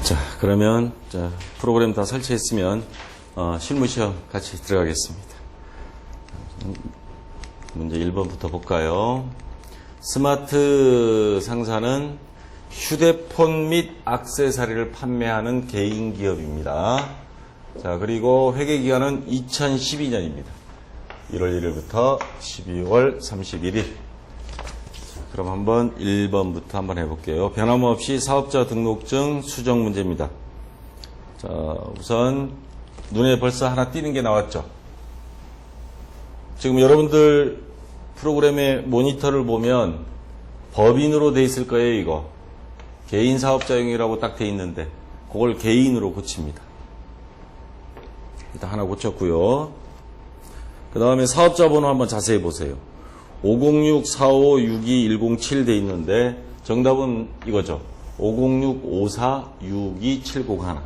자, 그러면 프로그램 다 설치했으면 실무시험 같이 들어가겠습니다. 문제 1번부터 볼까요? 스마트 상사는 휴대폰 및 액세서리를 판매하는 개인 기업입니다. 자, 그리고 회계 기간은 2012년입니다. 1월 1일부터 12월 31일. 그럼 한번 1번부터 한번 해볼게요. 변함없이 사업자 등록증 수정 문제입니다. 자, 우선 눈에 벌써 하나 띄는 게 나왔죠. 지금 여러분들 프로그램의 모니터를 보면 법인으로 돼 있을 거예요. 이거 개인 사업자용이라고 딱 돼 있는데 그걸 개인으로 고칩니다. 일단 하나 고쳤고요. 그 다음에 사업자 번호 한번 자세히 보세요. 506-4562-107 돼 있는데 정답은 이거죠. 506-54-62-701.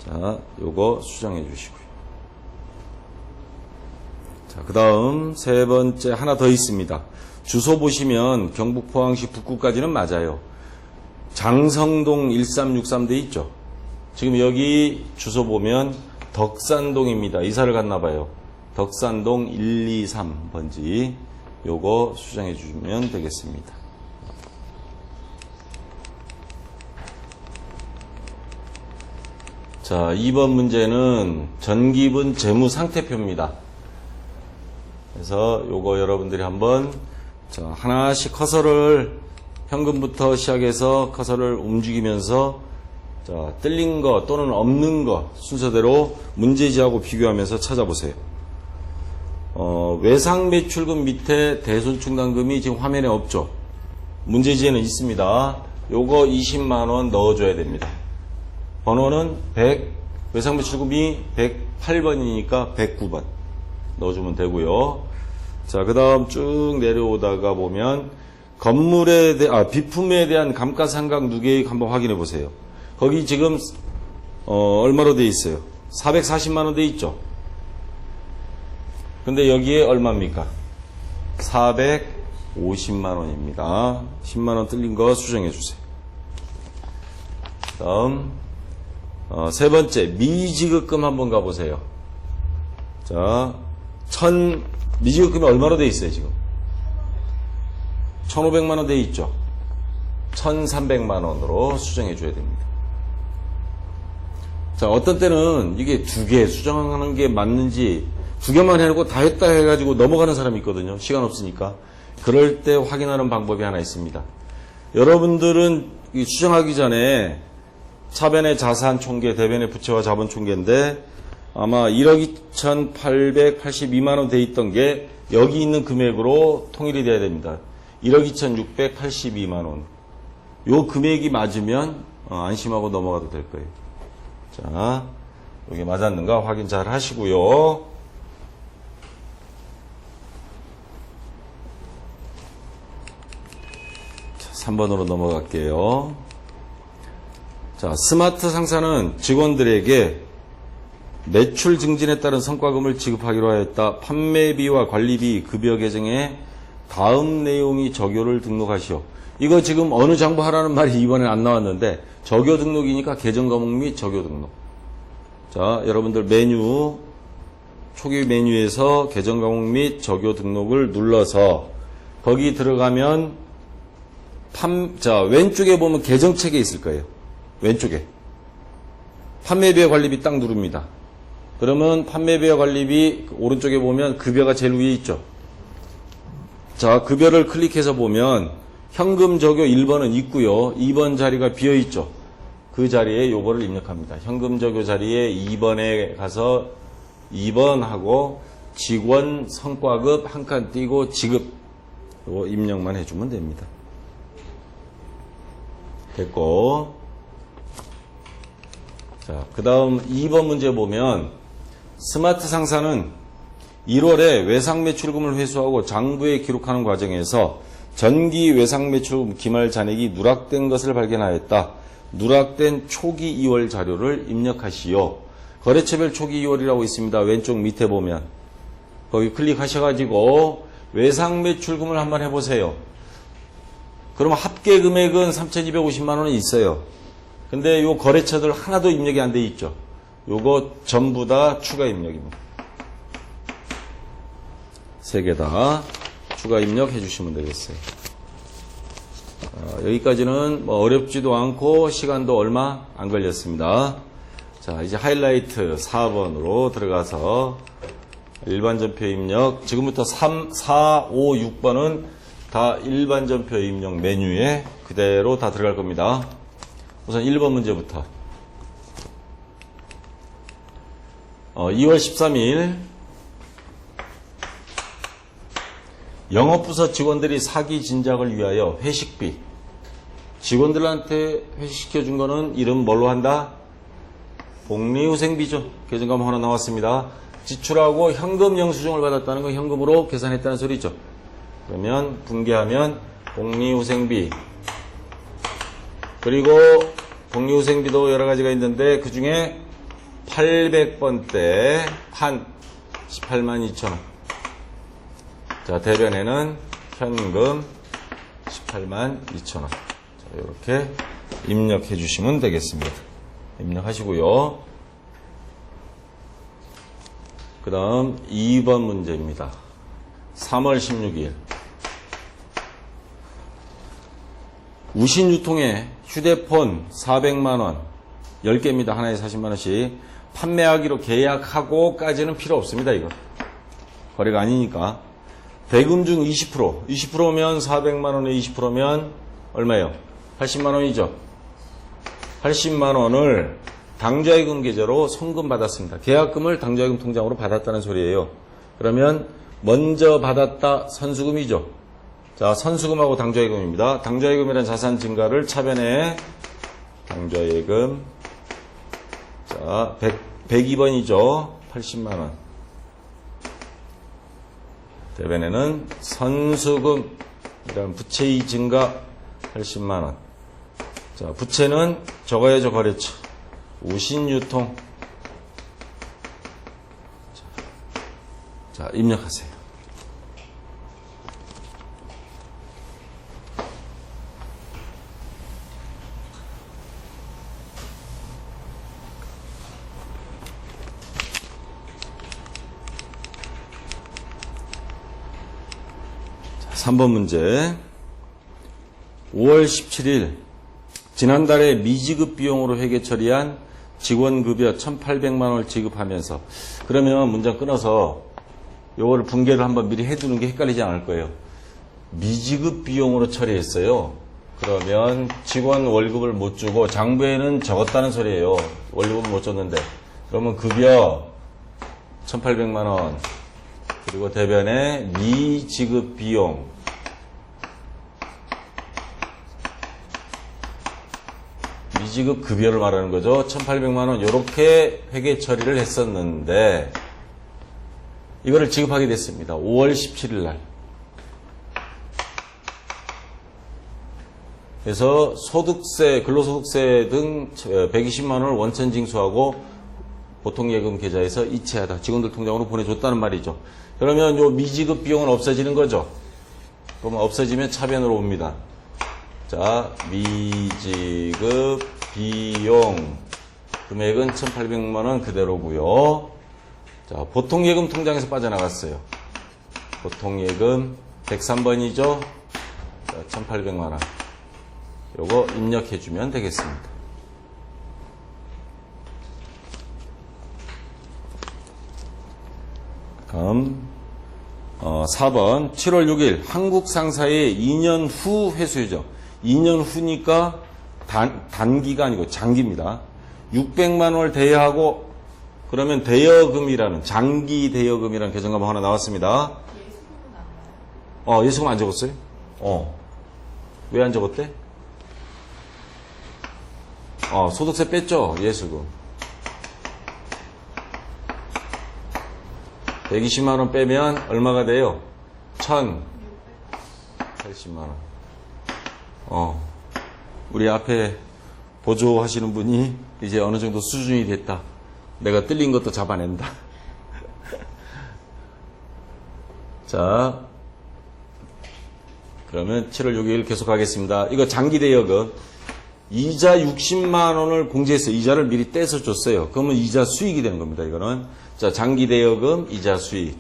자, 요거 수정해 주시고요. 자, 그 다음 세 번째 하나 더 있습니다. 주소 보시면 경북 포항시 북구까지는 맞아요. 장성동 1363 돼 있죠. 지금 여기 주소 보면 덕산동입니다. 이사를 갔나 봐요. 덕산동 123번지. 요거 수정해 주시면 되겠습니다. 자, 2번 문제는 전기분 재무 상태표입니다. 그래서 요거 여러분들이 한번 하나씩 커서를 현금부터 시작해서 커서를 움직이면서 뜰린 거 또는 없는 거 순서대로 문제지하고 비교하면서 찾아보세요. 외상 매출금 밑에 대손충당금이 지금 화면에 없죠. 문제지에는 있습니다. 요거 20만원 넣어줘야 됩니다. 번호는 100, 외상 매출금이 108번이니까 109번 넣어주면 되고요. 자, 그 다음 쭉 내려오다가 보면 비품에 대한 감가상각 누계액 한번 확인해 보세요. 거기 지금 얼마로 돼 있어요? 440만원 돼 있죠. 근데 여기에 얼마입니까? 450만원입니다. 10만원 뜰린 거 수정해 주세요. 다음 세 번째 미지급금 한번 가보세요. 자, 미지급금이 얼마로 돼 있어요 지금? 1,500만원 돼 있죠. 1,300만원으로 수정해 줘야 됩니다. 자, 어떤 때는 이게 두 개 수정하는 게 맞는지 두 개만 해놓고 다 했다 해가지고 넘어가는 사람이 있거든요. 시간 없으니까. 그럴 때 확인하는 방법이 하나 있습니다. 여러분들은 수정하기 전에 차변의 자산 총계, 대변의 부채와 자본 총계인데 아마 1억 2,882만원 돼 있던 게 여기 있는 금액으로 통일이 돼야 됩니다. 1억 2,682만원. 요 금액이 맞으면 안심하고 넘어가도 될 거예요. 자, 여기 맞았는가 확인 잘 하시고요. 자, 3번으로 넘어갈게요. 자, 스마트 상사는 직원들에게 매출 증진에 따른 성과금을 지급하기로 하였다. 판매비와 관리비, 급여 계정에 다음 내용이 적요를 등록하시오. 이거 지금 어느 장부 하라는 말이 이번에 안 나왔는데 적요 등록이니까 계정 과목 및 적요 등록. 자, 여러분들 메뉴 초기 메뉴에서 계정 과목 및 적요 등록을 눌러서 거기 들어가면 왼쪽에 보면 계정책에 있을 거예요. 왼쪽에 판매비와 관리비 딱 누릅니다. 그러면 판매비와 관리비 오른쪽에 보면 급여가 제일 위에 있죠. 자, 급여를 클릭해서 보면 현금 적요 1번은 있고요. 2번 자리가 비어 있죠. 그 자리에 요거를 입력합니다. 현금 적요 자리에 2번에 가서 2번하고 직원 성과급 한 칸 띄고 지급 요거 입력만 해주면 됩니다. 됐고, 자, 그 다음 2번 문제 보면 스마트 상사는 1월에 외상 매출금을 회수하고 장부에 기록하는 과정에서 전기 외상 매출금 기말 잔액이 누락된 것을 발견하였다. 누락된 초기 2월 자료를 입력하시오. 거래처별 초기 2월이라고 있습니다. 왼쪽 밑에 보면 거기 클릭하셔가지고 외상 매출금을 한번 해보세요. 그럼 합계 금액은 3,250만 원이 있어요. 근데 요 거래처들 하나도 입력이 안 돼 있죠. 요거 전부 다 추가 입력입니다. 3개 다 추가 입력해 주시면 되겠어요. 여기까지는 뭐 어렵지도 않고 시간도 얼마 안 걸렸습니다. 자, 이제 하이라이트 4번으로 들어가서 일반전표 입력. 지금부터 3, 4, 5, 6번은 다 일반전표 입력 메뉴에 그대로 다 들어갈 겁니다. 우선 1번 문제부터. 2월 13일 영업부서 직원들이 사기 진작을 위하여 회식비. 직원들한테 회식시켜준 거는 이름 뭘로 한다? 복리후생비죠. 계정감 하나 나왔습니다. 지출하고 현금 영수증을 받았다는 건 현금으로 계산했다는 소리죠. 그러면 분개하면 복리후생비. 그리고 복리후생비도 여러 가지가 있는데 그 중에 800번대 한 18만 2천 원. 자, 대변에는 현금 18만 2천 원. 자, 이렇게 입력해 주시면 되겠습니다. 입력하시고요. 그 다음 2번 문제입니다. 3월 16일 우신유통에 휴대폰 400만원 10개입니다. 하나에 40만원씩 판매하기로 계약하고까지는 필요 없습니다. 이거 거래가 아니니까. 대금 중 20%, 20%면 400만원에 20%면 얼마예요? 80만원이죠. 80만원을 당좌예금 계좌로 송금 받았습니다. 계약금을 당좌예금 통장으로 받았다는 소리예요. 그러면 먼저 받았다 선수금이죠. 자, 선수금하고 당좌예금입니다. 당좌예금이란 자산 증가를 차변에 당좌예금. 자, 102번이죠. 80만원. 대변에는 선수금이란 부채의 증가 80만원. 자, 부채는 적어야죠. 거래처. 우신유통. 자, 입력하세요. 자, 3번 문제. 5월 17일 지난달에 미지급 비용으로 회계 처리한 직원급여 1,800만 원을 지급하면서, 그러면 문장 끊어서 요거를 분개를 한번 미리 해두는 게 헷갈리지 않을 거예요. 미지급 비용으로 처리했어요. 그러면 직원 월급을 못 주고 장부에는 적었다는 소리예요. 월급을 못 줬는데. 그러면 급여 1,800만 원. 그리고 대변에 미지급 비용. 미지급 급여를 말하는 거죠. 1,800만 원 이렇게 회계 처리를 했었는데 이거를 지급하게 됐습니다. 5월 17일 날. 그래서 소득세, 근로소득세 등 120만 원을 원천 징수하고 보통예금 계좌에서 이체하다. 직원들 통장으로 보내줬다는 말이죠. 그러면 요 미지급 비용은 없어지는 거죠. 그러면 없어지면 차변으로 옵니다. 자, 미지급 비용 금액은 1,800만 원 그대로고요. 자, 보통예금 통장에서 빠져나갔어요. 보통예금 103번이죠. 자, 1,800만 원. 요거 입력해 주면 되겠습니다. 다음 4번 7월 6일 한국 상사의 2년 후 회수유죠. 2년 후니까 단기가 아니고 장기입니다. 600만 원을 대여하고 그러면 대여금이라는 장기 대여금이라는 계정값 하나 나왔습니다. 예수금 안 적었어요? 왜 안 적었대? 소득세 뺐죠. 예수금 120만 원 빼면 얼마가 돼요? 1,080만 원. 우리 앞에 보조하시는 분이 이제 어느 정도 수준이 됐다. 내가 뜰린 것도 잡아낸다. 자, 그러면 7월 6일 계속하겠습니다. 이거 장기 대여금. 이자 60만 원을 공제했어요. 이자를 미리 떼서 줬어요. 그러면 이자 수익이 되는 겁니다. 이거는. 자, 장기대여금 이자 수익.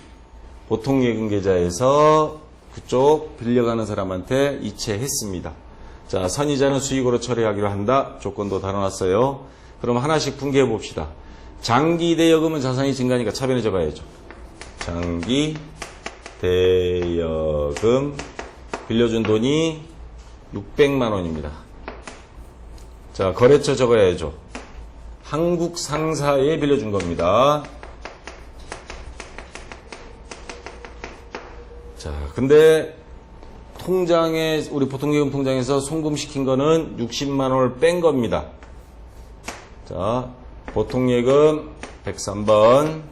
보통예금 계좌에서 그쪽 빌려가는 사람한테 이체했습니다. 자, 선이자는 수익으로 처리하기로 한다. 조건도 달아놨어요. 그럼 하나씩 분개해 봅시다. 장기대여금은 자산이 증가하니까 차변에 적어야죠. 장기대여금 빌려준 돈이 600만 원입니다. 자, 거래처 적어야죠. 한국 상사에 빌려준 겁니다. 자, 근데 통장에, 우리 보통예금 통장에서 송금시킨 거는 60만 원을 뺀 겁니다. 자, 보통예금 103번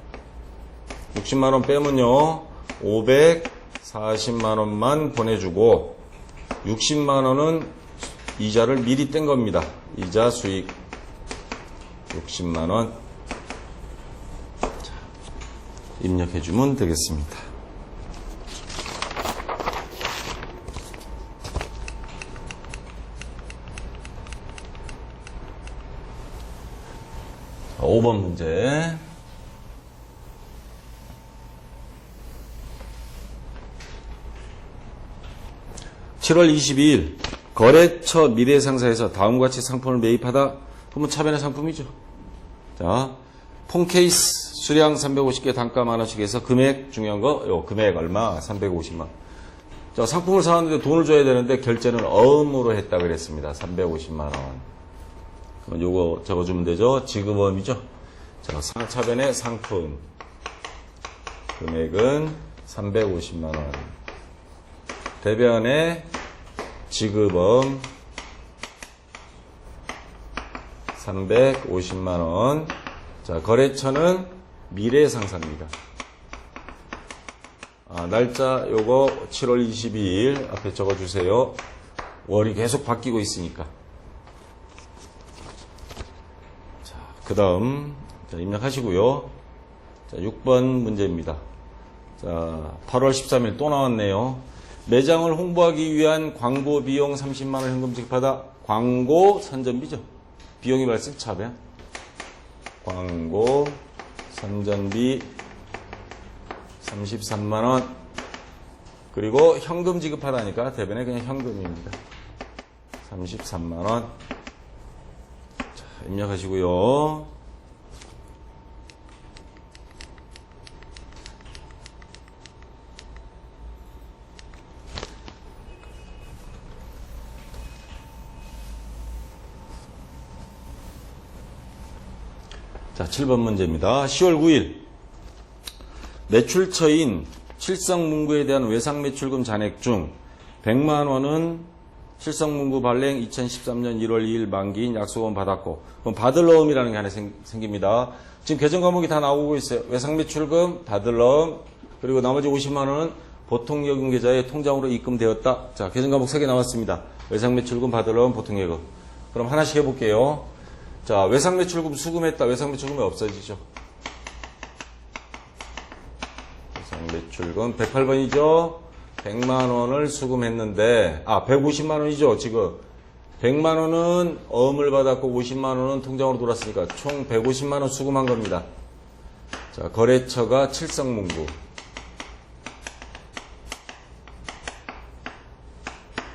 60만 원 빼면요 540만 원만 보내주고 60만 원은 이자를 미리 뗀 겁니다. 이자 수익 60만 원. 자, 입력해주면 되겠습니다. 자, 5번 문제. (7월 22일) 거래처 미래상사에서 다음과 같이 상품을 매입하다. 그러면 차변의 상품이죠. 자, 폰케이스 수량 350개 단가 만원씩 해서 금액 중요한 거, 요 금액 얼마? 350만. 자, 상품을 사왔는데 돈을 줘야 되는데 결제는 어음으로 했다 그랬습니다. 350만 원. 그럼 요거 적어주면 되죠. 지급어음이죠. 자, 차변의 상품 금액은 350만 원. 대변의 지급어음 350만 원. 자, 거래처는 미래상사입니다. 날짜 요거 7월 22일 앞에 적어주세요. 월이 계속 바뀌고 있으니까. 자, 그 다음 입력하시고요. 자, 6번 문제입니다. 자, 8월 13일 또 나왔네요. 매장을 홍보하기 위한 광고 비용 30만 원 현금 지급하다. 광고 선전비죠. 비용이 발생 차변. 광고 선전비 33만 원. 그리고 현금 지급하다니까 대변에 그냥 현금입니다. 33만 원. 자, 입력하시고요. 자, 7번 문제입니다. 10월 9일 매출처인 칠성문구에 대한 외상매출금 잔액 중 100만 원은 칠성문구 발행 2013년 1월 2일 만기인 약속은 받았고, 그럼 받을 넣음이라는 게 하나 생깁니다. 지금 계정 과목이 다 나오고 있어요. 외상매출금, 받을 넣음, 그리고 나머지 50만 원은 보통예금 계좌에 통장으로 입금되었다. 자, 계정 과목 3개 나왔습니다. 외상매출금, 받을 넣음, 보통예금. 그럼 하나씩 해볼게요. 자, 외상매출금 수금했다. 외상매출금이 없어지죠. 외상매출금 108번이죠. 100만 원을 수금했는데 150만 원이죠. 지금 100만 원은 어음을 받았고 50만 원은 통장으로 돌았으니까 총 150만 원 수금한 겁니다. 자, 거래처가 칠성문구.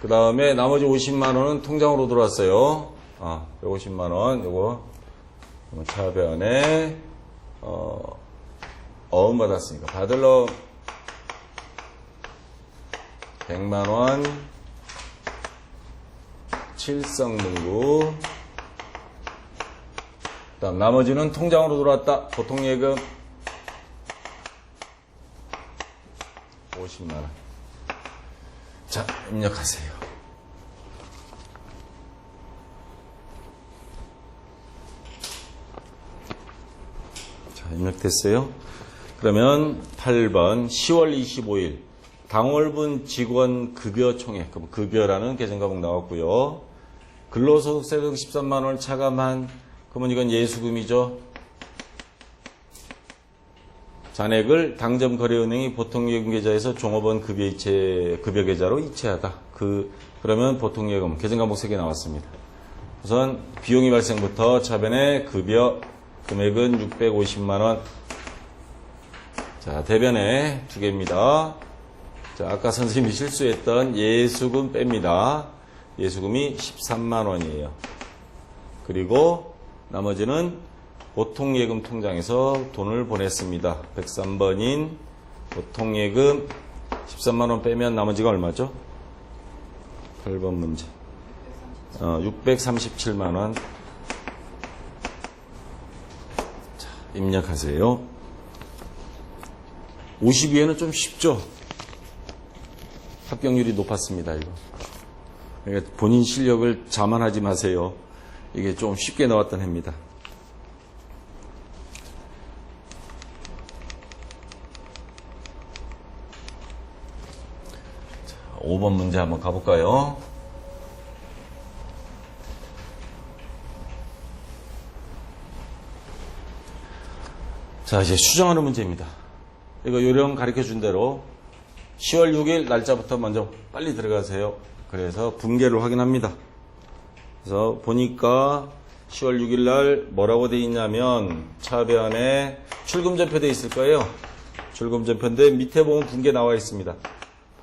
그 다음에 나머지 50만 원은 통장으로 들어왔어요. 150만 원, 요거, 차변에, 어음 받았으니까, 받을 넣음, 100만 원, 칠성문구, 그 다음 나머지는 통장으로 들어왔다. 보통예금, 50만 원. 자, 입력하세요. 입력됐어요. 그러면 8번 10월 25일 당월분 직원 급여 총액. 그럼 급여라는 계정 과목 나왔고요. 근로소득세 등 13만 원을 차감한, 그러면 이건 예수금이죠. 잔액을 당점거래은행이 보통예금 계좌에서 종업원 급여 계좌로 이체하다. 그러면 보통예금 계정 과목 3개 나왔습니다. 우선 비용이 발생부터 차변의 급여 금액은 650만원. 자, 대변에 두 개입니다. 자, 아까 선생님이 실수했던 예수금 뺍니다. 예수금이 13만원이에요. 그리고 나머지는 보통예금 통장에서 돈을 보냈습니다. 103번인 보통예금 13만원 빼면 나머지가 얼마죠? 8번 문제. 637만원. 자, 입력하세요. 52에는 좀 쉽죠? 합격률이 높았습니다, 이거. 그러니까 본인 실력을 자만하지 마세요. 이게 좀 쉽게 나왔던 해입니다. 5번 문제 한번 가볼까요? 자, 이제 수정하는 문제입니다. 이거 요령 가르쳐 준 대로 10월 6일 날짜부터 먼저 빨리 들어가세요. 그래서 분계를 확인합니다. 그래서 보니까 10월 6일 날 뭐라고 돼 있냐면 차변에 출금전표 돼 있을 거예요. 출금전표인데 밑에 보면 분계 나와 있습니다.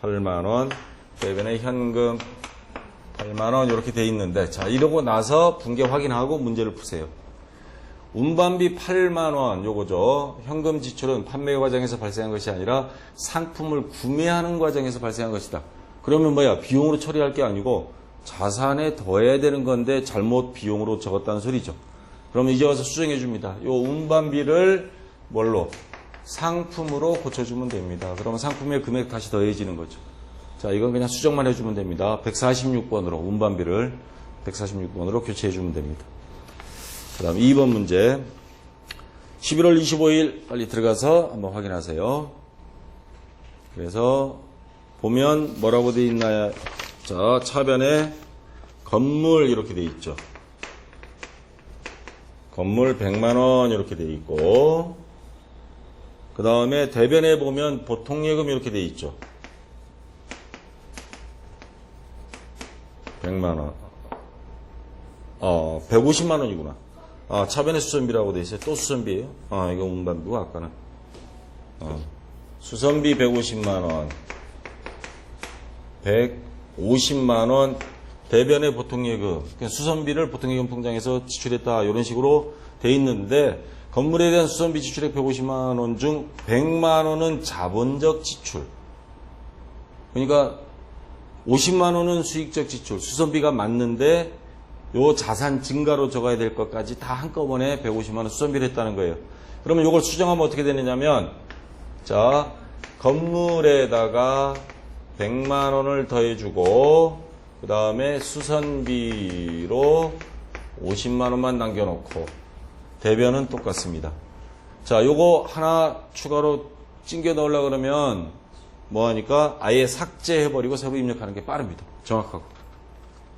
8만원, 대변에 현금 8만원 이렇게 돼 있는데, 자, 이러고 나서 분계 확인하고 문제를 푸세요. 운반비 8만원 요거죠. 현금 지출은 판매 과정에서 발생한 것이 아니라 상품을 구매하는 과정에서 발생한 것이다. 그러면 뭐야? 비용으로 처리할 게 아니고 자산에 더해야 되는 건데 잘못 비용으로 적었다는 소리죠. 그러면 이제 와서 수정해 줍니다. 요 운반비를 뭘로? 상품으로 고쳐주면 됩니다. 그러면 상품의 금액 다시 더해지는 거죠. 자, 이건 그냥 수정만 해주면 됩니다. 146번으로 운반비를 146번으로 교체해주면 됩니다. 그 다음 2번 문제. 11월 25일 빨리 들어가서 한번 확인하세요. 그래서 보면 뭐라고 되어 있나요? 자, 차변에 건물 이렇게 되어 있죠. 건물 100만원 이렇게 되어 있고, 그 다음에 대변에 보면 보통예금 이렇게 되어 있죠. 100만원. 150만원이구나. 차변에 수선비라고 되어 있어요. 또 수선비예요. 이거 운반비고 아까는. 수선비 150만원. 150만원. 대변에 보통예금. 수선비를 보통예금 통장에서 지출했다. 이런 식으로 돼 있는데, 건물에 대한 수선비 지출액 150만원 중 100만원은 자본적 지출. 그러니까 50만원은 수익적 지출. 수선비가 맞는데 요 자산 증가로 적어야 될 것까지 다 한꺼번에 150만원 수선비를 했다는 거예요. 그러면 이걸 수정하면 어떻게 되느냐면, 자, 건물에다가 100만원을 더해주고, 그 다음에 수선비로 50만원만 남겨놓고, 대변은 똑같습니다. 자, 요거 하나 추가로 찡겨 넣으려고 그러면 뭐 하니까 아예 삭제해버리고 세부 입력하는 게 빠릅니다. 정확하고.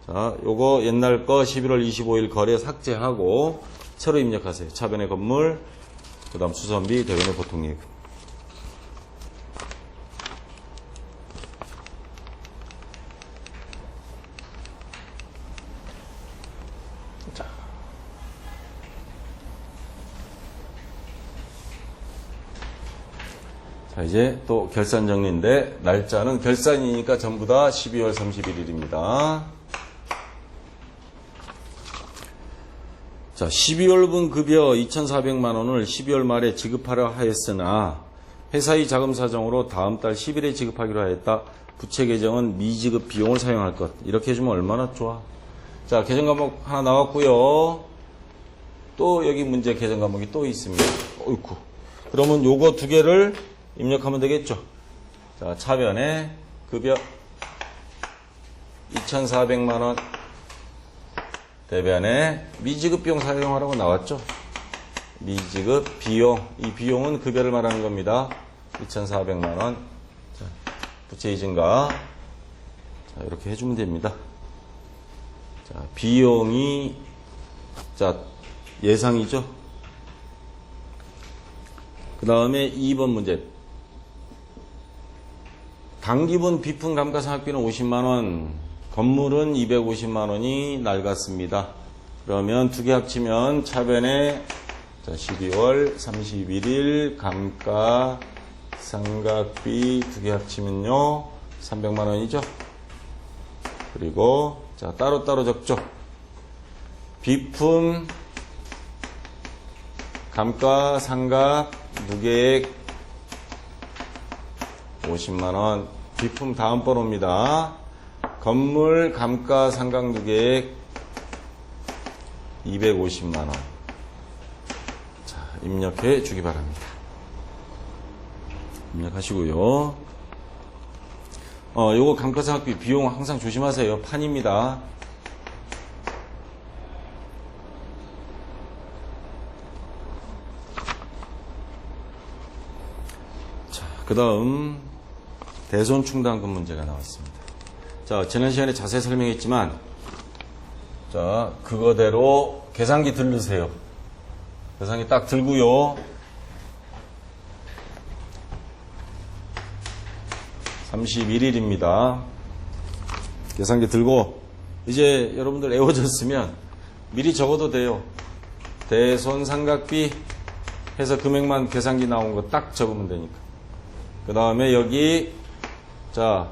자, 요거 옛날 거 11월 25일 거래 삭제하고 새로 입력하세요. 차변의 건물, 그 다음 수선비, 대변의 보통예금. 자, 이제 또 결산 정리인데, 날짜는 결산이니까 전부 다 12월 31일입니다. 자, 12월분 급여 2,400만원을 12월 말에 지급하려 하였으나 회사의 자금 사정으로 다음 달 10일에 지급하기로 하였다. 부채 계정은 미지급 비용을 사용할 것. 이렇게 해주면 얼마나 좋아. 자, 계정 과목 하나 나왔고요. 또 여기 문제 계정 과목이 또 있습니다. 어이쿠. 그러면 요거 두 개를 입력하면 되겠죠. 자, 차변에 급여 2,400만원, 대변에 미지급 비용 사용하라고 나왔죠. 미지급 비용, 이 비용은 급여를 말하는 겁니다. 2,400만원. 자, 부채 증가. 자, 이렇게 해주면 됩니다. 자, 비용이, 자, 예상이죠. 그 다음에 2번 문제. 당기분 비품 감가상각비는 50만원, 건물은 250만원이 낡았습니다. 그러면 두 개 합치면 차변에 자, 12월 31일 감가 상각비 두 개 합치면요 300만 원이죠. 그리고 자 따로따로 적죠. 비품 감가 상각 무계액 50만 원. 비품 다음 번호입니다. 건물 감가 상각 무계액 250만 원. 자, 입력해 주기 바랍니다. 입력하시고요. 요거 감가상각비 비용 항상 조심하세요. 판입니다. 자, 그 다음 대손 충당금 문제가 나왔습니다. 자, 지난 시간에 자세히 설명했지만 자, 그거대로 계산기 들으세요. 계산기 딱 들고요. 31일입니다. 계산기 들고 이제 여러분들 애워졌으면 미리 적어도 돼요. 대손 상각비 해서 금액만 계산기 나온 거 딱 적으면 되니까. 그 다음에 여기 자,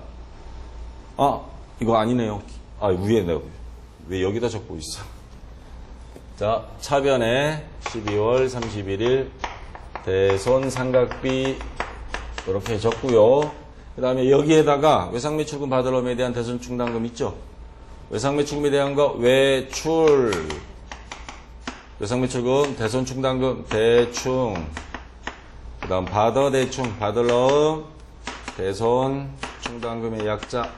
이거 아니네요. 위에 내가 왜 여기다 적고 있어? 자, 차변에 12월 31일 대손 상각비 이렇게 적고요. 그 다음에 여기에다가 외상매출금 받을 놈에 대한 대손 충당금 있죠? 외상매출금에 대한 거 외출 외상매출금 대손 충당금 대충 그 다음 받아 대충 받을 놈 대손 충당금의 약자.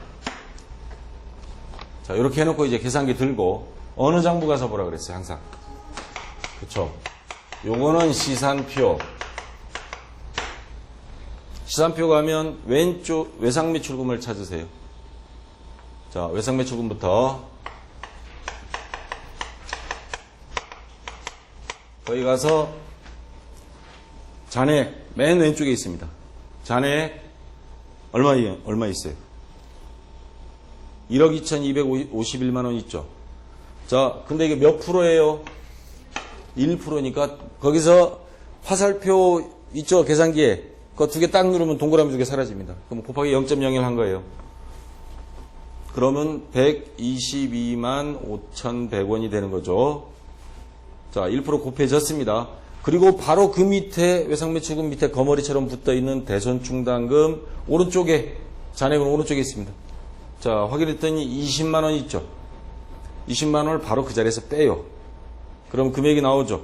자, 이렇게 해놓고 이제 계산기 들고 어느 장부 가서 보라 그랬어요, 항상. 그쵸? 요거는 시산표. 시산표 가면 왼쪽 외상매출금을 찾으세요. 자, 외상매출금부터 거기 가서 잔액 맨 왼쪽에 있습니다. 잔액 얼마 있어요? 1억 2,251만 원 있죠. 자, 근데 이게 몇 프로예요? 1%니까 거기서 화살표 있죠, 계산기에. 그거 두 개 딱 누르면 동그라미 두 개 사라집니다. 그럼 곱하기 0.01 한 거예요. 그러면 122만 5,100원이 되는 거죠. 자, 1% 곱해졌습니다. 그리고 바로 그 밑에 외상매출금 밑에 거머리처럼 붙어있는 대손충당금 오른쪽에 잔액은 오른쪽에 있습니다. 자, 확인했더니 20만 원 있죠. 20만 원을 바로 그 자리에서 빼요. 그럼 금액이 나오죠.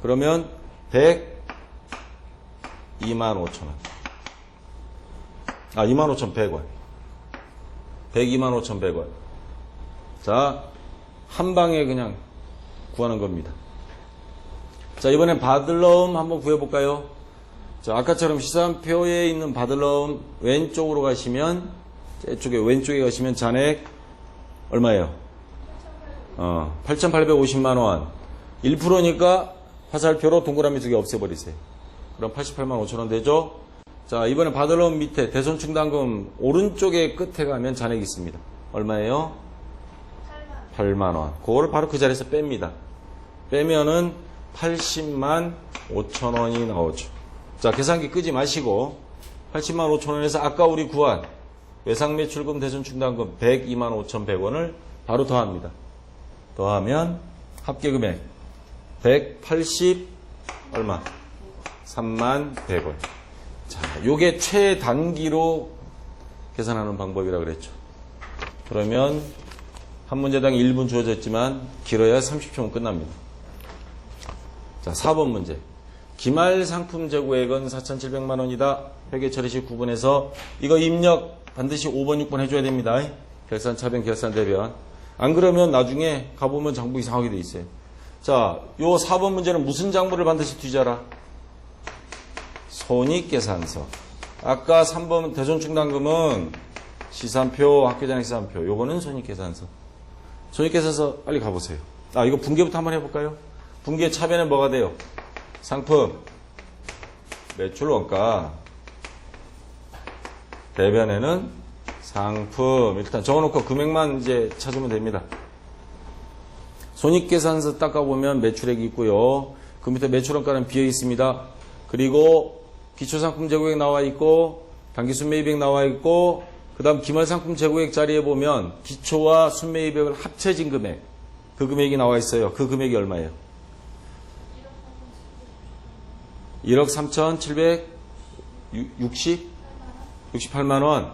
그러면 102만 5천 원. 25,100원. 102만 5,100원. 자, 한 방에 그냥 구하는 겁니다. 자, 이번엔 받을러움 한번 구해볼까요? 자, 아까처럼 시산표에 있는 받을러움 왼쪽으로 가시면, 이쪽에 왼쪽에 가시면 잔액 얼마예요? 8,850만원. 1%니까 화살표로 동그라미 두 개 없애버리세요. 그럼 88만 5천원 되죠? 자, 이번에 받을러움 밑에 대손충당금 오른쪽에 끝에 가면 잔액이 있습니다. 얼마예요? 8만원. 그거를 바로 그 자리에서 뺍니다. 빼면은 80만 5천원이 나오죠. 자, 계산기 끄지 마시고 80만 5천원에서 아까 우리 구한 외상매출금 대손충당금 102만 5,100원을 바로 더합니다. 더하면 합계금액 180 얼마? 3만 100원. 자, 요게 최단기로 계산하는 방법이라고 그랬죠. 그러면 한 문제당 1분 주어졌지만 길어야 30초면 끝납니다. 자, 4번 문제. 기말 상품 재고액은 4,700만 원이다. 회계처리시 구분해서 이거 입력 반드시 5번, 6번 해줘야 됩니다. 결산 차변, 결산 대변. 안 그러면 나중에 가보면 장부 이상하게 돼 있어요. 자, 요 4번 문제는 무슨 장부를 반드시 뒤져라? 손익계산서. 아까 3번 대손충당금은 시산표, 학교장의 시산표. 요거는 손익계산서. 손익계산서 빨리 가보세요. 이거 분계부터 한번 해볼까요? 분계 차변에 뭐가 돼요? 상품, 매출 원가. 대변에는 상품. 일단 적어놓고 금액만 이제 찾으면 됩니다. 손익계산서 닦아보면 매출액이 있고요. 그 밑에 매출원가는 비어 있습니다. 그리고 기초상품 재고액 나와 있고 단기순매입액 나와 있고 그 다음 기말상품 재고액 자리에 보면 기초와 순매입액을 합쳐진 금액, 그 금액이 나와 있어요. 그 금액이 얼마예요? 1억 3,768만 원.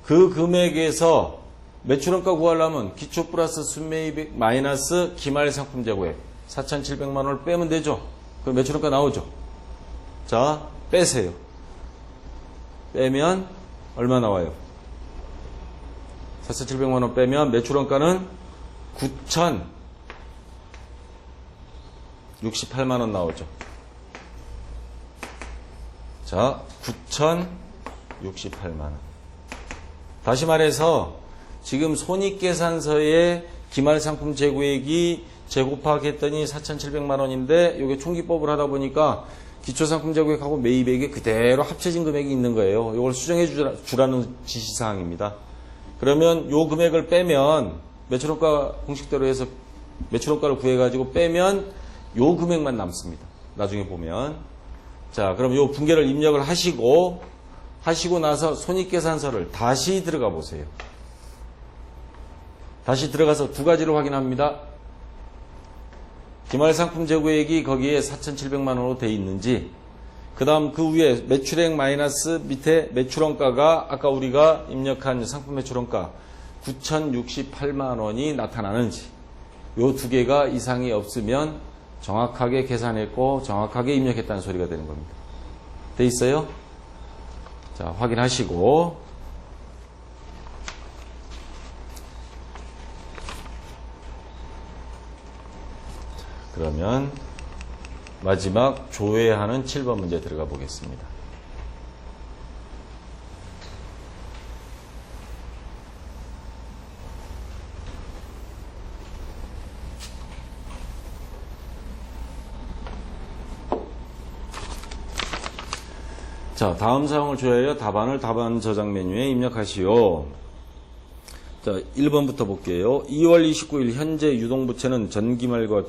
그 금액에서 매출원가 구하려면 기초 플러스 순매입액 마이너스 기말상품 재고액 4,700만 원을 빼면 되죠. 그럼 매출원가 나오죠. 자, 빼세요. 빼면 얼마 나와요? 4,700만 원 빼면 매출원가는 9,068만 원 나오죠. 자, 9,068만 원. 다시 말해서 지금 손익계산서에 기말상품 재고액이 재곱하겠더니 4,700만 원인데 이게 총기법을 하다 보니까 기초상품 재고액하고 매입액이 그대로 합쳐진 금액이 있는 거예요. 이걸 수정해 주라는 지시사항입니다. 그러면 요 금액을 빼면 매출원가 공식대로 해서 매출원가를 구해가지고 빼면 요 금액만 남습니다. 나중에 보면. 자, 그럼 요 분계를 입력을 하시고 나서 손익계산서를 다시 들어가 보세요. 다시 들어가서 두 가지를 확인합니다. 기말상품 재고액이 거기에 4,700만 원으로 돼 있는지, 그 다음 그 위에 매출액 마이너스 밑에 매출원가가 아까 우리가 입력한 상품 매출원가 9,068만 원이 나타나는지, 요 두 개가 이상이 없으면 정확하게 계산했고 정확하게 입력했다는 소리가 되는 겁니다. 돼 있어요? 자, 확인하시고 그러면 마지막 조회하는 7번 문제 들어가 보겠습니다. 자, 다음 사항을 조회하여 답안을 답안 저장 메뉴에 입력하시오. 자, 1번부터 볼게요. 2월 29일 현재 유동부채는 전기말과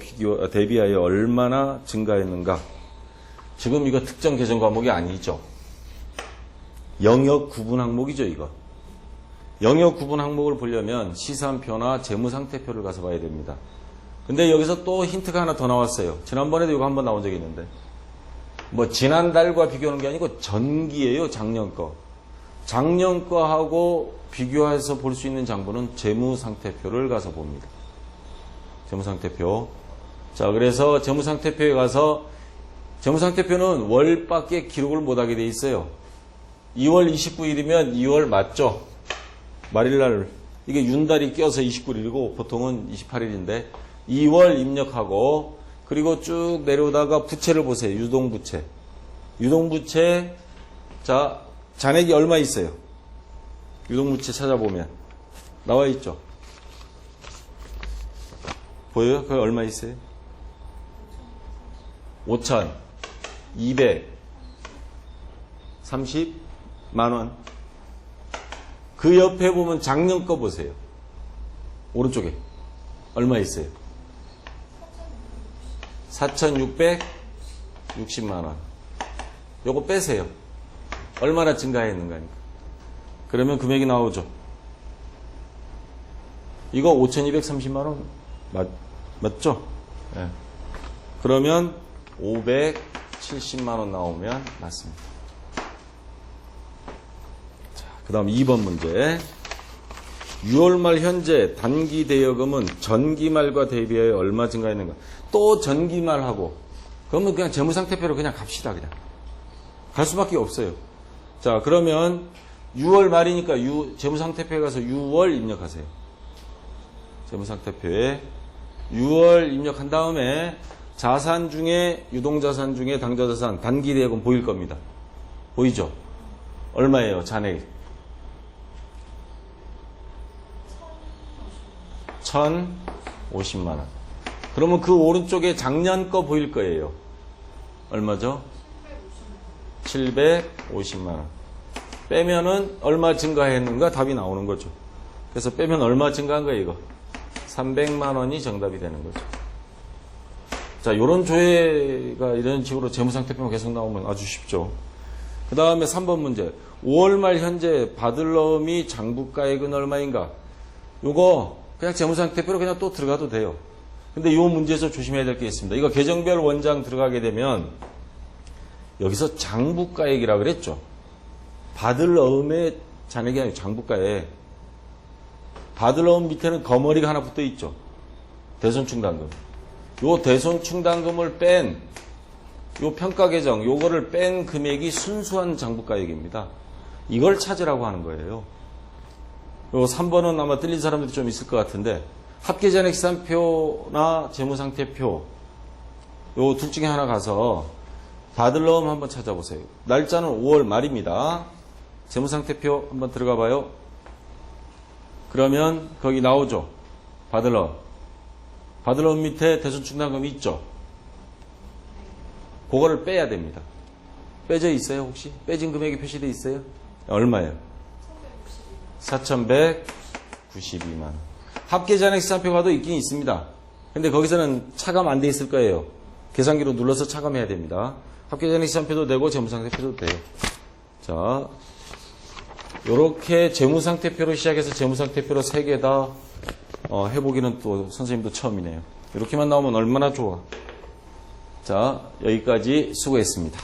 대비하여 얼마나 증가했는가? 지금 이거 특정 계정 과목이 아니죠. 영역 구분 항목이죠, 이거. 영역 구분 항목을 보려면 시산표나 재무상태표를 가서 봐야 됩니다. 근데 여기서 또 힌트가 하나 더 나왔어요. 지난번에도 이거 한번 나온 적이 있는데. 뭐 지난달과 비교하는 게 아니고 전기예요, 작년 거. 작년 거하고 비교해서 볼 수 있는 장부는 재무상태표를 가서 봅니다. 재무상태표. 자, 그래서 재무상태표에 가서 재무상태표는 월밖에 기록을 못하게 돼 있어요. 2월 29일이면 2월 맞죠? 말일날 이게 윤달이 껴서 29일이고 보통은 28일인데 2월 입력하고 그리고 쭉 내려오다가 부채를 보세요. 유동부채. 유동부채. 자, 잔액이 얼마 있어요? 유동부채 찾아보면 나와 있죠. 보여요? 그게 얼마 있어요? 5,230만 원. 그 옆에 보면 작년 거 보세요. 오른쪽에 얼마 있어요? 4,660만 원. 요거 빼세요. 얼마나 증가했는가니까. 그러면 금액이 나오죠. 이거 5,230만 원 맞죠? 네. 그러면 570만 원 나오면 맞습니다. 자, 그 다음 2번 문제. 6월 말 현재 단기 대여금은 전기말과 대비하여 얼마 증가했는가? 또 전기말하고. 그러면 그냥 재무상태표로 그냥 갑시다. 그냥. 갈 수밖에 없어요. 자, 그러면 6월 말이니까 재무상태표에 가서 6월 입력하세요. 재무상태표에 6월 입력한 다음에 자산 중에 유동자산 중에 당좌자산 단기 대여금 보일 겁니다. 보이죠? 얼마예요? 잔액 1,050만 원. 그러면 그 오른쪽에 작년 거 보일 거예요. 얼마죠? 750만 원. 빼면은 얼마 증가했는가 답이 나오는 거죠. 그래서 빼면 얼마 증가한 거예요, 이거? 300만 원이 정답이 되는 거죠. 자, 요런 조회가 이런 식으로 재무상태표만 계속 나오면 아주 쉽죠. 그 다음에 3번 문제. 5월 말 현재 받을 놈이 장부가액은 얼마인가? 요거 그냥 재무상태표로 그냥 또 들어가도 돼요. 근데 요 문제에서 조심해야 될 게 있습니다. 이거 계정별 원장 들어가게 되면 여기서 장부가액이라 그랬죠. 받을 놈의 잔액이 아니고 장부가액. 받을 놈 밑에는 거머리가 하나 붙어 있죠. 대손충당금. 요 대손충당금을 뺀 요 평가계정, 요거를 뺀 금액이 순수한 장부가액입니다. 이걸 찾으라고 하는 거예요. 요 3번은 아마 틀린 사람들이 좀 있을 것 같은데 합계잔액시산표나 재무상태표 요 둘 중에 하나 가서 받을 놈 한번 찾아보세요. 날짜는 5월 말입니다. 재무상태표 한번 들어가 봐요. 그러면 거기 나오죠. 받을 놈. 받을 놈 밑에 대손충당금이 있죠. 그거를 빼야 됩니다. 빼져 있어요 혹시? 빼진 금액이 표시되어 있어요? 얼마예요? 4,192만. 합계잔액시산표가도 있긴 있습니다. 근데 거기서는 차감 안 돼 있을 거예요. 계산기로 눌러서 차감해야 됩니다. 합계잔액시산표도 되고 재무상태표도 돼요. 자, 요렇게 재무상태표로 시작해서 재무상태표로 3개 다 해보기는 또 선생님도 처음이네요. 이렇게만 나오면 얼마나 좋아. 자, 여기까지 수고했습니다.